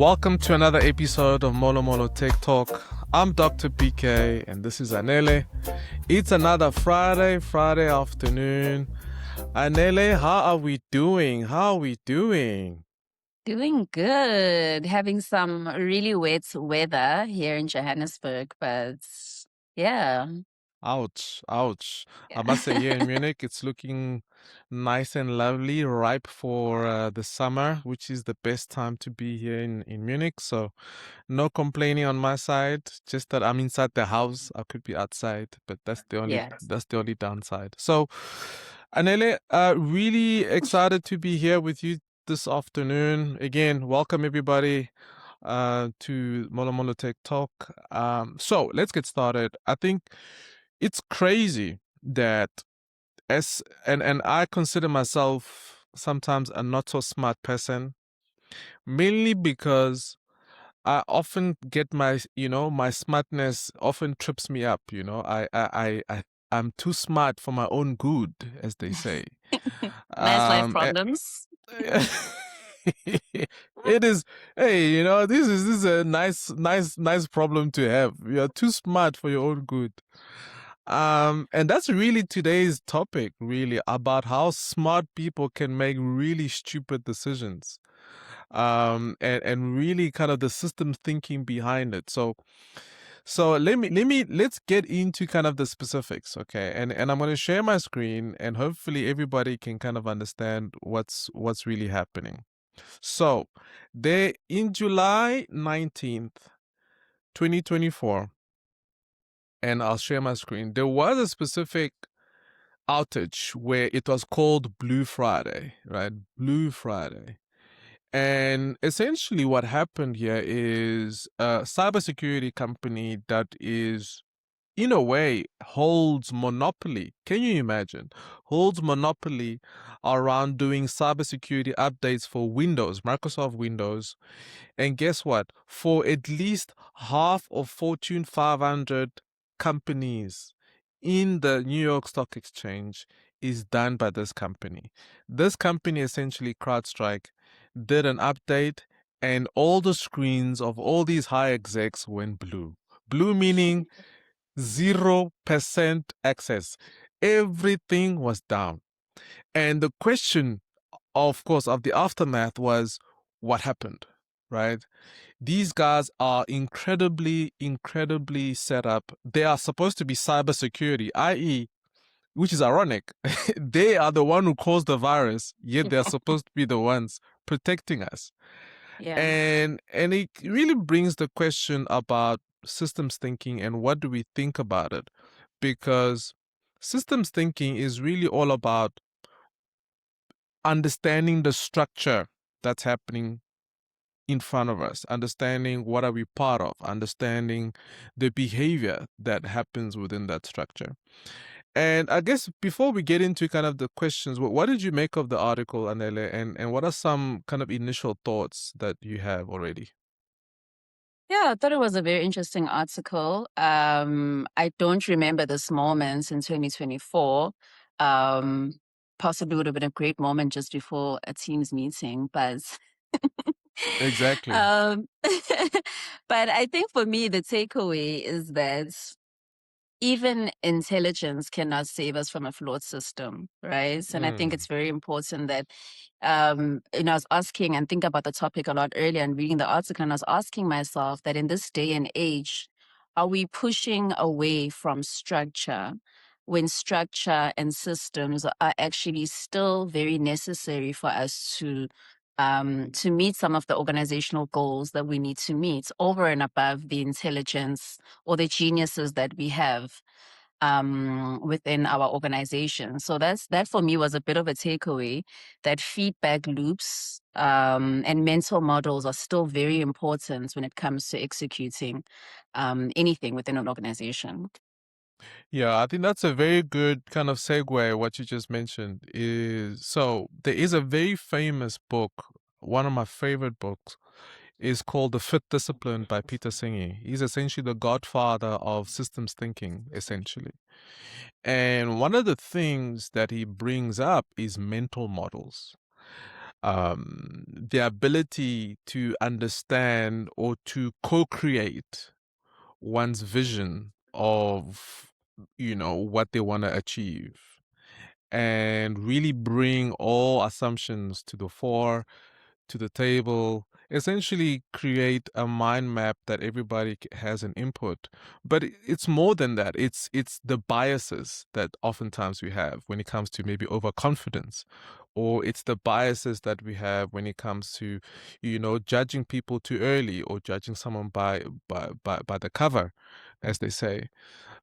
Welcome to another episode of MoloMolo Tech Talk. I'm Dr. PK and this is Anele. It's another Friday afternoon. Anele, how are we doing? Doing good. Having some really wet weather here in Johannesburg, but yeah. Ouch. I must say, here in Yeah. Munich, it's looking nice and lovely, ripe for the summer, which is the best time to be here in Munich. So, no complaining on my side. Just that I'm inside the house. I could be outside, but that's the only Yes. downside. So, Anele, really excited to be here with you this afternoon. Again, welcome everybody to MoloMolo Tech Talk. So let's get started. I think it's crazy that and I consider myself sometimes a not so smart person, mainly because I often get my smartness often trips me up. I'm too smart for my own good, as they say. Nice life Um, eh, problems. it is. Hey, this is a nice problem to have. You're too smart for your own good. And that's really today's topic, really, about how smart people can make really stupid decisions. And really kind of the system thinking behind it. So let's get into kind of the specifics, okay? And I'm going to share my screen, and hopefully everybody can kind of understand what's really happening. So, there in July 19th, 2024, and I'll share my screen. There was a specific outage where it was called Blue Friday, right? Blue Friday. And essentially what happened here is a cybersecurity company that is, in a way, holds monopoly. Can you imagine? Holds monopoly around doing cybersecurity updates for Windows, Microsoft Windows. And guess what? For at least half of Fortune 500 companies in the New York Stock Exchange is done by this company. This company, essentially CrowdStrike, did an update, and all the screens of all these high execs went blue. Blue meaning 0% access. Everything was down. And the question, of course, of the aftermath was what happened, right? These guys are incredibly set up. They are supposed to be cybersecurity, i.e., which is ironic. They are the one who caused the virus, yet they're supposed to be the ones protecting us. Yeah. And it really brings the question about systems thinking and what do we think about it? Because systems thinking is really all about understanding the structure that's happening in front of us, understanding what are we part of, understanding the behavior that happens within that structure. And I guess before we get into kind of the questions, what did you make of the article, Anele, and what are some kind of initial thoughts that you have already? Yeah, I thought it was a very interesting article. I don't remember this moment in 2024. Um, Possibly would have been a great moment just before a Teams meeting, but Exactly. um, but I think for me, the takeaway is that even intelligence cannot save us from a flawed system, right? And I think Mm. it's very important that, I was asking and think about the topic a lot earlier and reading the article, and I was asking myself that in this day and age, are we pushing away from structure when structure and systems are actually still very necessary for us to meet some of the organizational goals that we need to meet over and above the intelligence or the geniuses that we have within our organization. So that for me was a bit of a takeaway that feedback loops and mental models are still very important when it comes to executing anything within an organization. Yeah, I think that's a very good kind of segue. What you just mentioned is so there is a very famous book, one of my favorite books, is called The Fifth Discipline by Peter Senge. He's essentially the godfather of systems thinking, essentially. And one of the things that he brings up is mental models. the ability to understand or to co-create one's vision of, what they want to achieve, and really bring all assumptions to the fore, to the table, essentially create a mind map that everybody has an input. But it's more than that. It's the biases that oftentimes we have when it comes to maybe overconfidence, or it's the biases that we have when it comes to, judging people too early, or judging someone by the cover, as they say.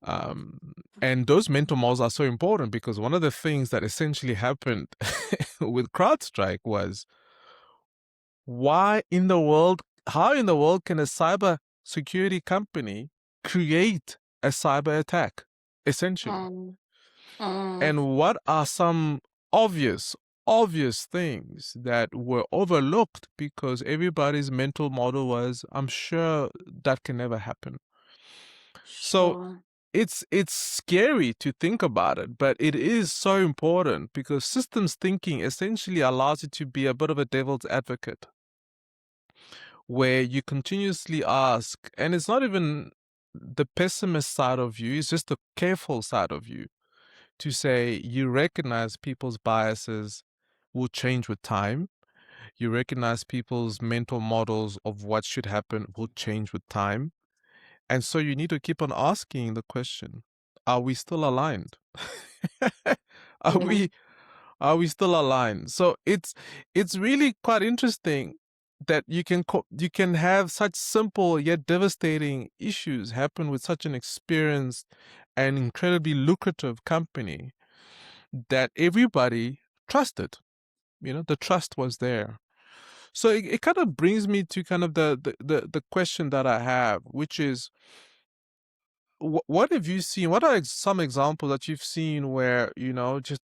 And those mental models are so important, because one of the things that essentially happened with CrowdStrike was, how in the world can a cyber security company create a cyber attack, essentially? Mm, mm, And what are some obvious, obvious things that were overlooked because everybody's mental model was, I'm sure that can never happen. So sure. it's scary to think about it, but it is so important, because systems thinking essentially allows you to be a bit of a devil's advocate, where you continuously ask, and it's not even the pessimist side of you, it's just the careful side of you, to say you recognize people's biases will change with time. You recognize people's mental models of what should happen will change with time. And so you need to keep on asking the question, are we still aligned? are Yeah. we are we still aligned? So it's really quite interesting that you can have such simple yet devastating issues happen with such an experienced and incredibly lucrative company that everybody trusted. The trust was there. So it kind of brings me to kind of the question that I have, which is, what have you seen? What are some examples that you've seen where, just,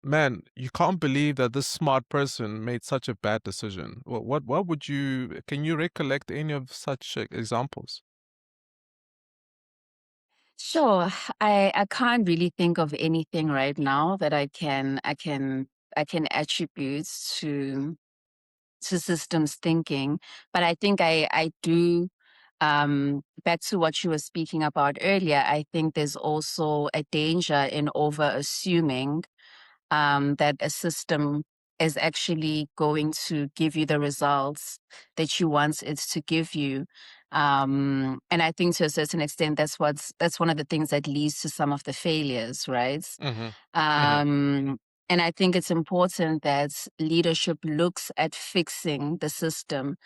man, you can't believe that this smart person made such a bad decision? What would you, can you recollect any of such examples? Sure. I can't really think of anything right now that I can attribute to systems thinking. But I think I do, back to what you were speaking about earlier, I think there's also a danger in over assuming that a system is actually going to give you the results that you want it to give you. And I think to a certain extent, that's one of the things that leads to some of the failures, right? Mm-hmm. Mm-hmm. Um, and I think it's important that leadership looks at fixing the system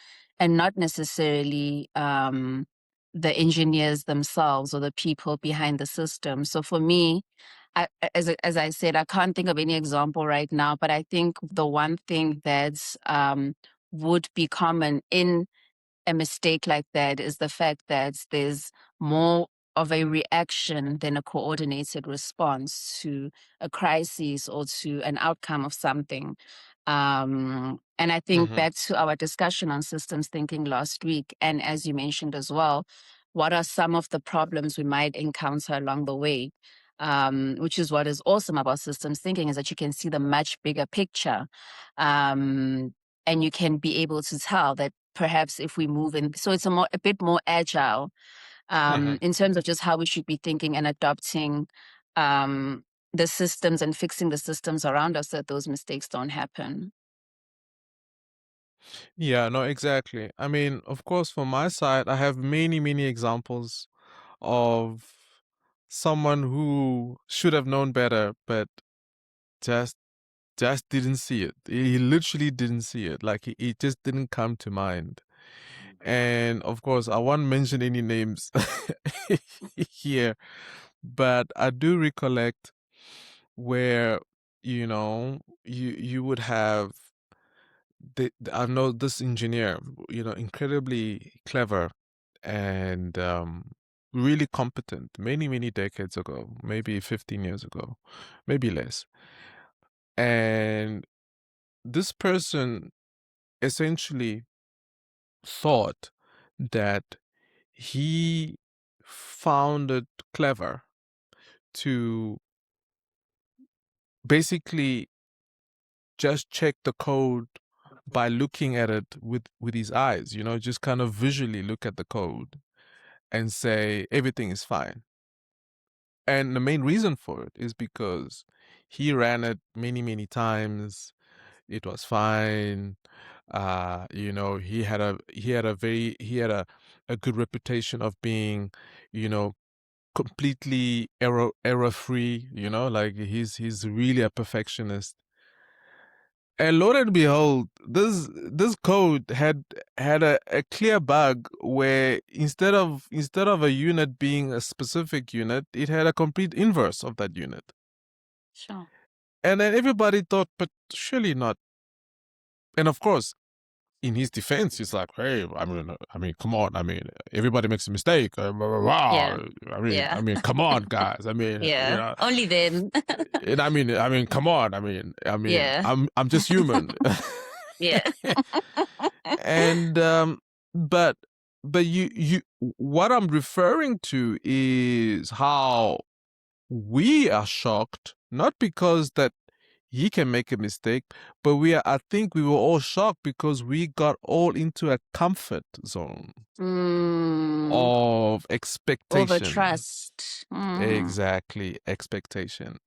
and not necessarily the engineers themselves or the people behind the system. So for me, as I said, I can't think of any example right now, but I think the one thing that would be common in a mistake like that is the fact that there's more of a reaction than a coordinated response to a crisis or to an outcome of something. And I think Mm-hmm. back to our discussion on systems thinking last week, and as you mentioned as well, what are some of the problems we might encounter along the way? Which is what is awesome about systems thinking, is that you can see the much bigger picture. And you can be able to tell that perhaps if we move in, so it's a bit more agile Mm-hmm. in terms of just how we should be thinking and adopting the systems and fixing the systems around us, that those mistakes don't happen. Yeah, no, exactly. I mean, of course, from my side, I have many, many examples of someone who should have known better, but just didn't see it. He literally didn't see it. Like, it just didn't come to mind. And of course, I won't mention any names here, but I do recollect where, you would have I know this engineer, incredibly clever and really competent many, many decades ago, maybe 15 years ago, maybe less. And this person essentially thought that he found it clever to basically just check the code by looking at it with his eyes, just kind of visually look at the code and say everything is fine. And the main reason for it is because he ran it many, many times. It was fine. He had a good reputation of being, you know, completely error free. Like he's really a perfectionist. And lo and behold, this code had a clear bug where instead of a unit being a specific unit, it had a complete inverse of that unit. Sure. And then everybody thought, but surely not. And of course, in his defense, he's like, "Hey, I mean, come on. I mean, everybody makes a mistake. Blah, blah, Yeah. blah. Yeah. Come on, guys. Yeah. Only then. And I mean, come on. Yeah. I'm just human." Yeah. And but what I'm referring to is how we are shocked, not because that he can make a mistake, but I think we were all shocked because we got all into a comfort zone Mm. of Over expectation. trust. Mm. Exactly, expectation.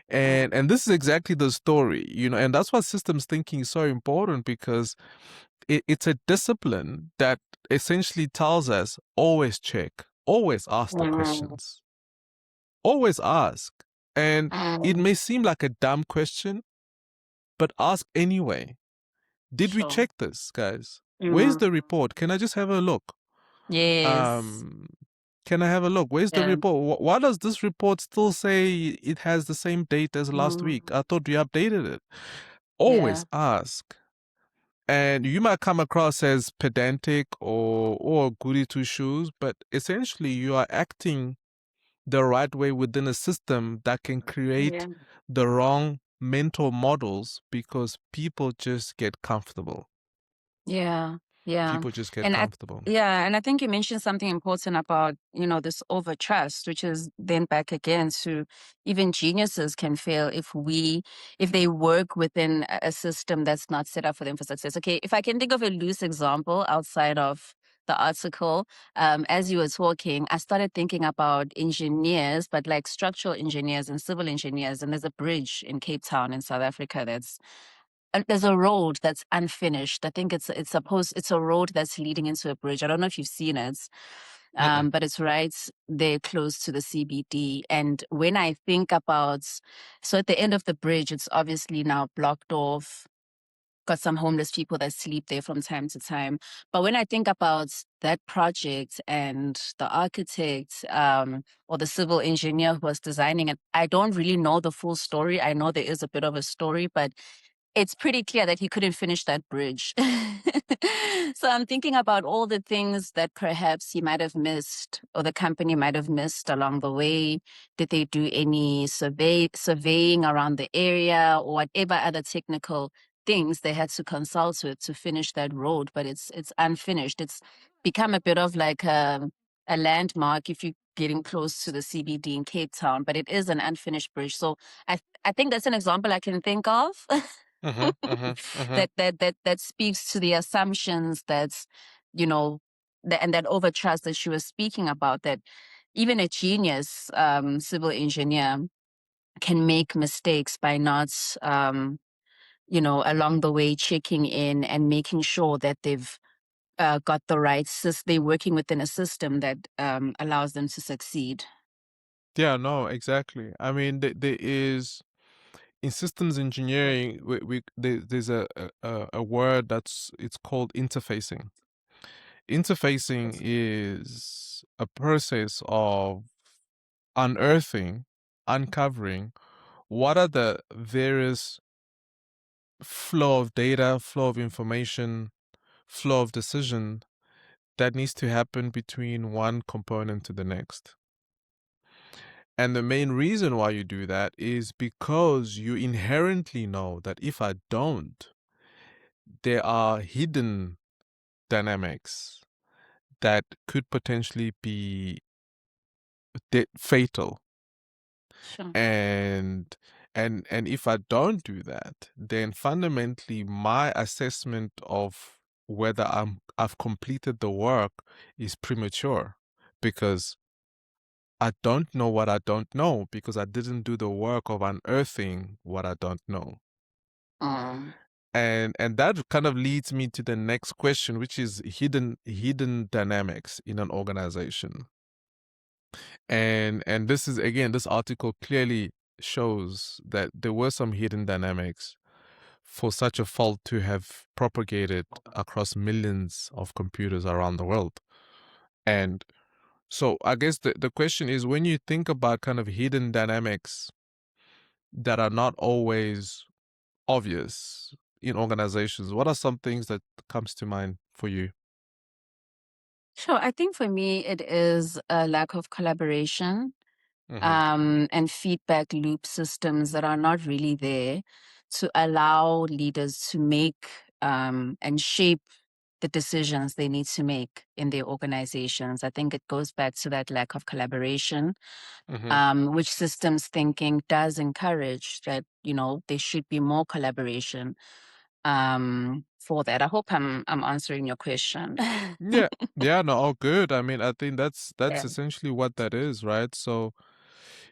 Yeah. And this is exactly the story, and that's why systems thinking is so important, because it's a discipline that essentially tells us always check, always ask the Mm. questions, always ask. And it Mm. may seem like a dumb question, but ask anyway. Did we Sure. check this, guys? Where's Mm. the report? Can I just have a look? Yes. Um, can I have a look? Where's the Yeah. report? Why does this report still say it has the same date as last Mm. week? I thought we updated it. Yeah. Always ask. And you might come across as pedantic or goody two shoes, but essentially you are acting the right way within a system that can create Yeah. the wrong mental models because people just get comfortable. Yeah, yeah. People just get And comfortable. I think you mentioned something important about, this over trust, which is then back again to even geniuses can fail if they work within a system that's not set up for them for success. Okay, if I can think of a loose example outside of the article, as you were talking, I started thinking about engineers, but like structural engineers and civil engineers. And there's a bridge in Cape Town in South Africa there's a road that's unfinished. I think it's a road that's leading into a bridge. I don't know if you've seen it, Mm-mm. but it's right there close to the CBD. And when I think about, so at the end of the bridge, it's obviously now blocked off. Got some homeless people that sleep there from time to time. But when I think about that project and the architect or the civil engineer who was designing it, I don't really know the full story. I know there is a bit of a story, but it's pretty clear that he couldn't finish that bridge. So I'm thinking about all the things that perhaps he might have missed or the company might have missed along the way. Did they do any surveying around the area or whatever other technical things they had to consult with to finish that road? But it's unfinished. It's become a bit of like a landmark if you're getting close to the CBD in Cape Town, but it is an unfinished bridge. So I think that's an example I can think of. Mm-hmm, mm-hmm, mm-hmm. That speaks to the assumptions you know and that over trust that she was speaking about, that even a genius civil engineer can make mistakes by not along the way checking in and making sure that they've got the right they're working within a system that allows them to succeed. Yeah, no, exactly. I mean, there is in systems engineering, there's a word it's called interfacing. Interfacing is a process of unearthing, uncovering what are the various flow of data, flow of information, flow of decision that needs to happen between one component to the next. And the main reason why you do that is because you inherently know that if I don't, there are hidden dynamics that could potentially be fatal. Sure. And And if I don't do that, then fundamentally my assessment of whether I've completed the work is premature, because I don't know what I don't know, because I didn't do the work of unearthing what I don't know. Mm. And that kind of leads me to the next question, which is hidden dynamics in an organization. And this is, again, this article clearly shows that there were some hidden dynamics for such a fault to have propagated across millions of computers around the world. And so I guess the question is, when you think about kind of hidden dynamics that are not always obvious in organizations, what are some things that comes to mind for you? Sure. I think for me, it is a lack of collaboration, Mm-hmm. and feedback loop systems that are not really there to allow leaders to make and shape the decisions they need to make in their organizations. I think it goes back to that lack of collaboration, Mm-hmm. which systems thinking does encourage that, there should be more collaboration for that. I hope I'm answering your question. Yeah. Yeah, no, all good. I mean, I think that's Yeah. essentially what that is, right? So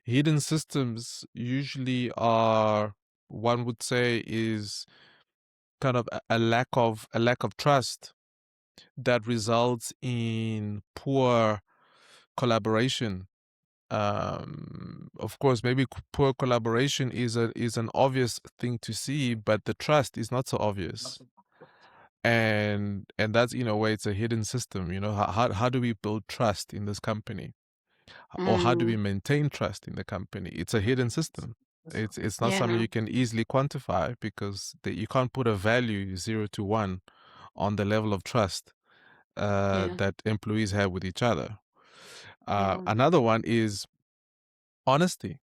hidden systems usually are, one would say, is kind of a lack of trust that results in poor collaboration. Of course, maybe poor collaboration is an obvious thing to see, but the trust is not so obvious. And that's, in a way, it's a hidden system. How do we build trust in this company, or how do we Mm, maintain trust in the company? It's a hidden system. It's not something yeah. you can easily quantify, because you can't put a value 0 to 1 on the level of trust Yeah. that employees have with each other. Yeah. Another one is honesty.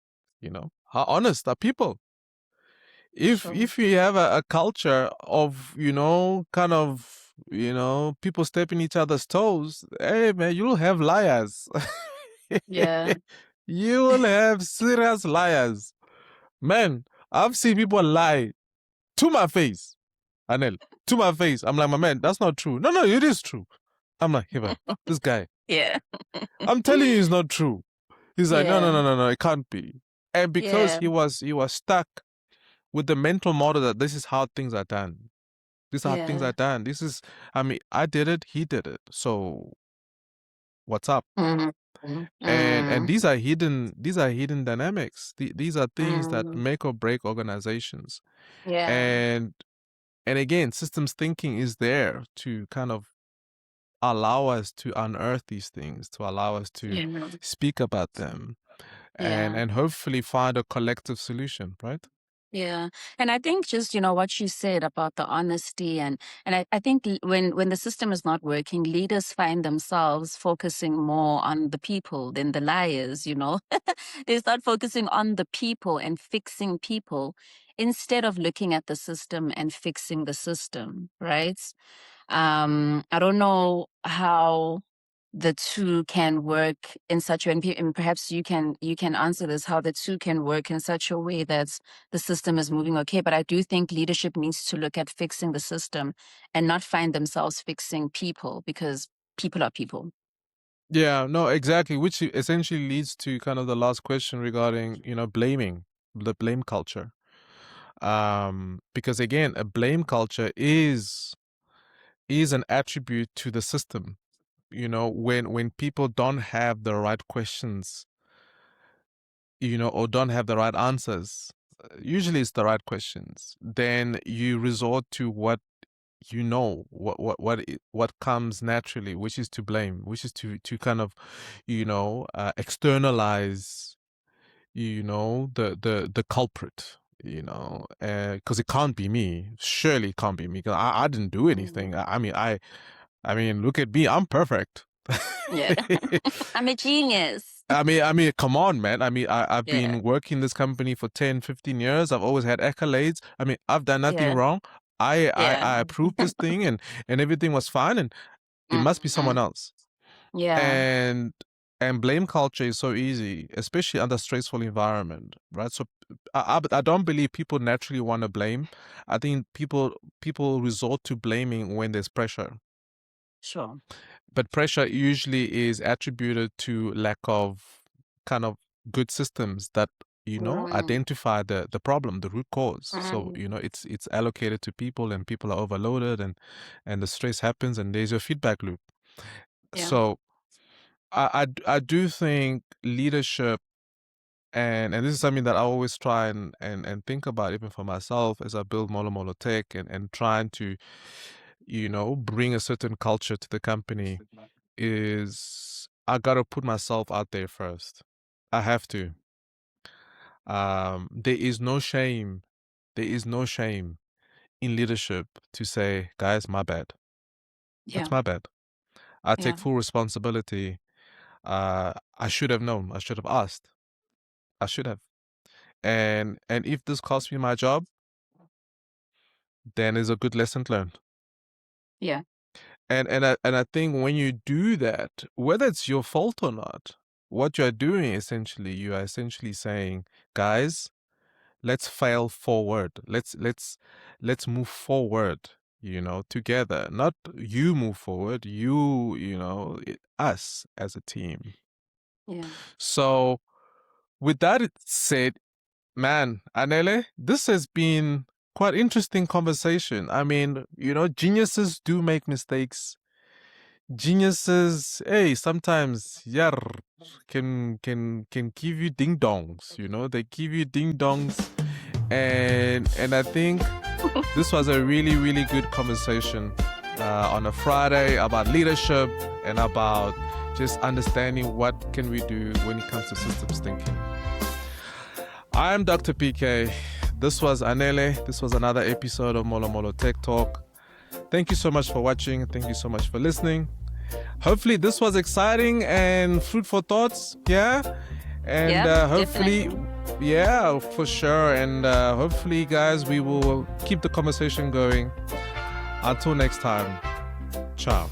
How honest are people? if Sure. if you have a culture of, kind of, people stepping each other's toes, hey man, you'll have liars. Yeah. You will have serious liars, man. I've seen people lie to my face, Anel, to my face. I'm like, my man, that's not true. No, no, it is true. I'm like, hey man, this guy, Yeah. I'm telling you, it's not true. He's like, no, no, Yeah. no, no, no, it can't be. And because Yeah. he was stuck with the mental model that this is how things are done. These are how things Yeah. are done. This is, I mean, I did it, he did it. So what's up? Mm, mm, And mm, these are hidden dynamics. These are things that mm. make or break organizations. Yeah. And and again, systems thinking is there to kind of allow us to unearth these things, to allow us to Yeah. speak about them, and Yeah. and hopefully find a collective solution, right? Yeah. And I think just, what you said about the honesty and I think when the system is not working, leaders find themselves focusing more on the people than the liars. They start focusing on the people and fixing people instead of looking at the system and fixing the system, right? I don't know how the two can work in such a way, and perhaps you can answer this, how the two can work in such a way that the system is moving okay. But I do think leadership needs to look at fixing the system and not find themselves fixing people, because people are people. Yeah, no, exactly. Which essentially leads to kind of the last question regarding, blaming, the blame culture. Because again, a blame culture is an attribute to the system. When people don't have the right questions, or don't have the right answers, usually it's the right questions, then you resort to what comes naturally, which is to blame, which is to kind of, externalize, the culprit, because it can't be me. Surely it can't be me, because I didn't do Mm. anything. I mean, look at me, I'm perfect. Yeah. I'm a genius. I mean, come on, man. I've Yeah. been working this company for 10, 15 years. I've always had accolades. I mean, I've done nothing Yeah. wrong. Yeah. I approved this thing, and everything was fine, and it must be someone Mm. else. Yeah. And And blame culture is so easy, especially under stressful environment, right? So I don't believe people naturally want to blame. I think people resort to blaming when there's pressure. Sure. But pressure usually is attributed to lack of kind of good systems that identify the problem, the root cause. So it's allocated to people, and people are overloaded, and the stress happens, and there's a feedback loop. Yeah. So I do think leadership, and this is something that I always try and think about even for myself as I build MoloMolo Tech, and trying to bring a certain culture to the company, is I gotta put myself out there first. I have to. There is no shame. There is no shame in leadership to say, guys, my bad. Yeah. That's my bad. I Yeah. take full responsibility. I should have known. I should have asked. I should have. And if this costs me my job, then it's a good lesson learned. Yeah. And I think when you do that, whether it's your fault or not, what you're doing essentially, you are essentially saying, guys, let's fail forward. Let's move forward, together. Not you move forward, us as a team. Yeah. So with that said, man, Anele, this has been quite interesting conversation. I mean, geniuses do make mistakes. Geniuses, hey, sometimes, yeah, can give you ding dongs. They give you ding dongs, and I think this was a really, really good conversation on a Friday about leadership and about just understanding what can we do when it comes to systems thinking. I'm Dr. PK. This was Anele. This was another episode of MoloMolo Tech Talk. Thank you so much for watching. Thank you so much for listening. Hopefully this was exciting and fruitful thoughts. Yeah. And hopefully, definitely. yeah, for sure. And hopefully, guys, we will keep the conversation going. Until next time. Ciao.